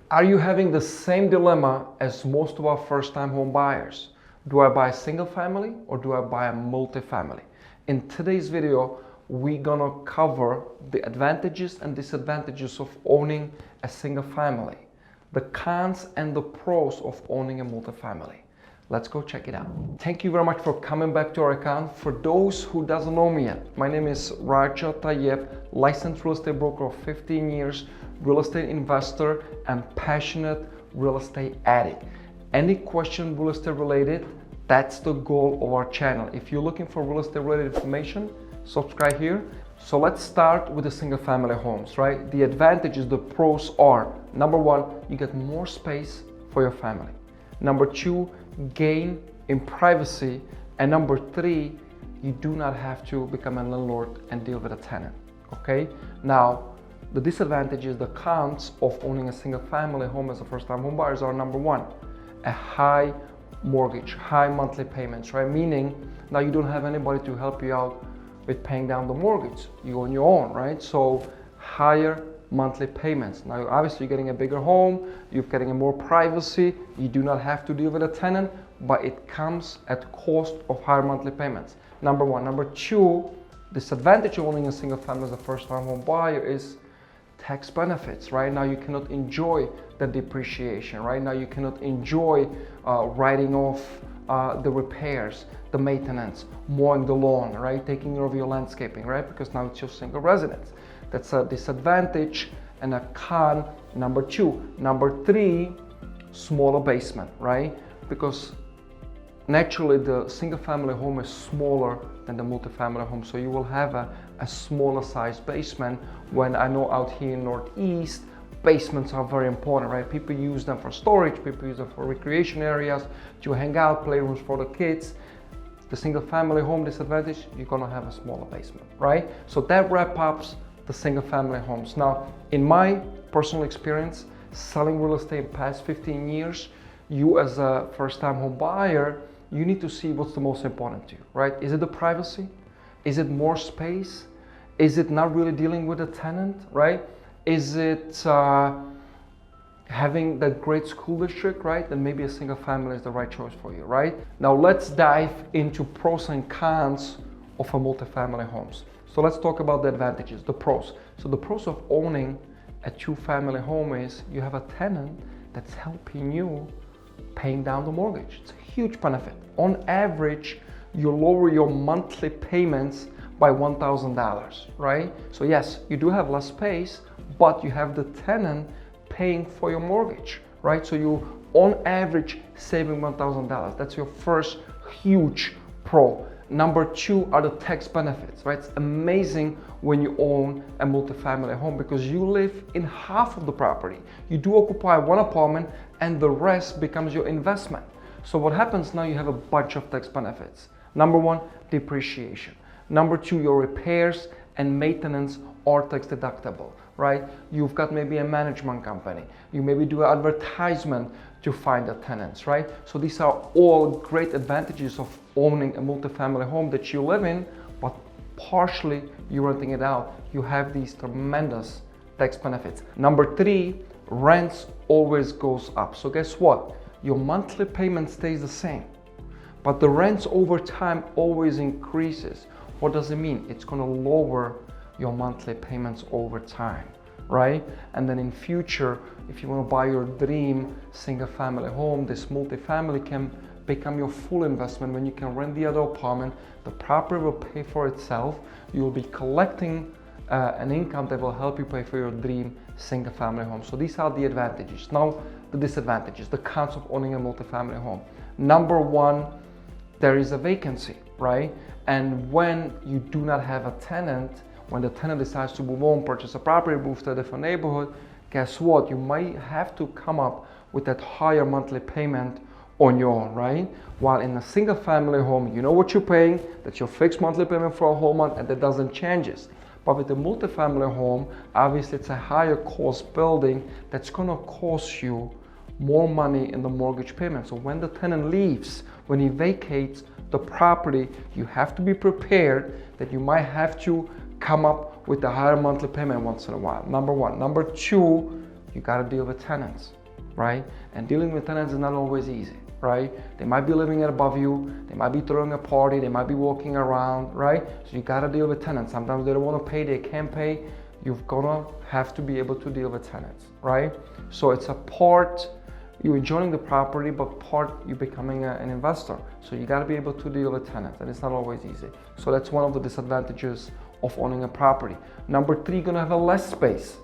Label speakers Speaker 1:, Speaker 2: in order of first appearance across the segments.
Speaker 1: Are you having the same dilemma as most of our first-time home buyers? Do I buy a single family or do I buy a multifamily? In today's video, we're gonna cover the advantages and disadvantages of owning a single family, the cons and the pros of owning a multifamily. Let's go check it out. Thank you very much for coming back to our account. For those who doesn't know me yet, my name is Raja Tayyeb, licensed real estate broker of 15 years, real estate investor, and passionate real estate addict. Any question real estate related, that's the goal of our channel. If you're looking for real estate related information, subscribe here. So let's start with the single family homes, right? The advantages, the pros are, number one, you get more space for your family. Number two, gain in privacy. And number three, you do not have to become a landlord and deal with a tenant, okay? Now, the disadvantages, the cons of owning a single family home as a first-time home buyers are, number one, a high mortgage, high monthly payments, right? Meaning now you don't have anybody to help you out with paying down the mortgage. You on your own, right? So higher monthly payments. Now obviously you're getting a bigger home, you're getting a more privacy, you do not have to deal with a tenant, but it comes at cost of higher monthly payments. Number one. Number two, disadvantage of owning a single family as a first-time home buyer is tax benefits. Right now you cannot enjoy the depreciation. Right now you cannot enjoy writing off the repairs, the maintenance, mowing the lawn, right? Taking care of your landscaping, right? Because now it's your single residence. That's a disadvantage and a con, number two. Number three, smaller basement, right? Because naturally the single family home is smaller than the multifamily home. So you will have a smaller size basement, when I know out here in Northeast, basements are very important, right? People use them for storage, people use them for recreation areas, to hang out, playrooms for the kids. The single family home disadvantage, you're gonna have a smaller basement, right? So that wraps up the single family homes. Now, in my personal experience, selling real estate in past 15 years, you as a first-time home buyer, you need to see what's the most important to you, right? Is it the privacy? Is it more space? Is it not really dealing with a tenant, right? Is it having that great school district, right? Then maybe a single family is the right choice for you, right? Now let's dive into pros and cons of a multifamily homes. So let's talk about the advantages, the pros. So the pros of owning a two-family home is you have a tenant that's helping you paying down the mortgage. It's a huge benefit. On average, you lower your monthly payments by $1,000, right? So yes, you do have less space, but you have the tenant paying for your mortgage, right? So you, on average, saving $1,000. That's your first huge pro. Number two are the tax benefits, right? It's amazing when you own a multifamily home because you live in half of the property. You do occupy one apartment and the rest becomes your investment. So what happens now, you have a bunch of tax benefits. Number one, depreciation. Number two, your repairs and maintenance are tax deductible, right? You've got maybe a management company. You maybe do an advertisement to find the tenants, right? So these are all great advantages of owning a multifamily home that you live in, but partially you're renting it out. You have these tremendous tax benefits. Number three, rents always goes up. So guess what? Your monthly payment stays the same, but the rents over time always increases. What does it mean? It's gonna lower your monthly payments over time, right? And then in future, if you wanna buy your dream single family home, this multifamily can become your full investment when you can rent the other apartment. The property will pay for itself. You will be collecting an income that will help you pay for your dream single family home. So these are the advantages. Now, the disadvantages, the cons of owning a multifamily home. Number one, there is a vacancy, right? And when you do not have a tenant, when the tenant decides to move on, purchase a property, move to a different neighborhood, guess what? You might have to come up with that higher monthly payment on your own, right? While in a single family home, you know what you're paying, that's your fixed monthly payment for a whole month, and that doesn't change. But with a multifamily home, obviously it's a higher cost building that's gonna cost you more money in the mortgage payment. So when the tenant leaves, when he vacates the property, you have to be prepared that you might have to come up with a higher monthly payment once in a while. Number one. Number two, you got to deal with tenants, right? And dealing with tenants is not always easy, right? They might be living above you, they might be throwing a party, they might be walking around, right? So you got to deal with tenants. Sometimes they don't want to pay, they can't pay. You're gonna have to be able to deal with tenants, right? So it's a part you're enjoying the property, but part you're becoming an investor. So you got to be able to deal with tenants, and it's not always easy. So that's one of the disadvantages of owning a property. Number three, you're gonna have a less space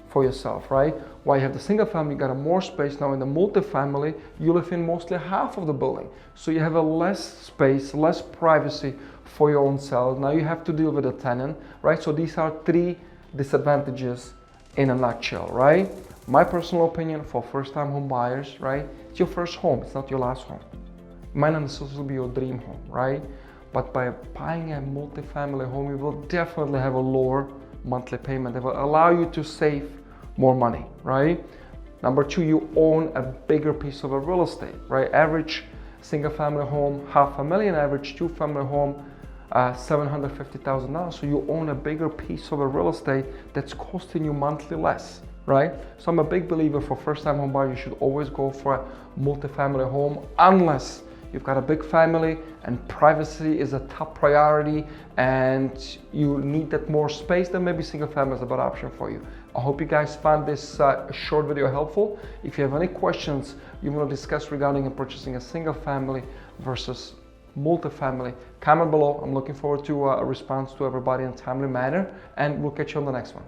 Speaker 1: for yourself, right? While you have the single family, you got a more space. Now in the multifamily, you live in mostly half of the building. So you have a less space, less privacy for your own self. Now you have to deal with a tenant, right? So these are three disadvantages in a nutshell, right? My personal opinion for first-time home buyers, right? It's your first home, it's not your last home. It might not necessarily be your dream home, right? But by buying a multifamily home, you will definitely have a lower monthly payment. It will allow you to save more money, right? Number two, you own a bigger piece of a real estate, right? Average single family home, $500,000, average two family home, $750,000. So you own a bigger piece of a real estate that's costing you monthly less, right? So I'm a big believer for first-time home buyer, you should always go for a multifamily home unless you've got a big family and privacy is a top priority and you need that more space. Then maybe single family is a better option for you. I hope you guys found this short video helpful. If you have any questions you want to discuss regarding purchasing a single family versus multifamily, comment below. I'm looking forward to a response to everybody in a timely manner, and we'll catch you on the next one.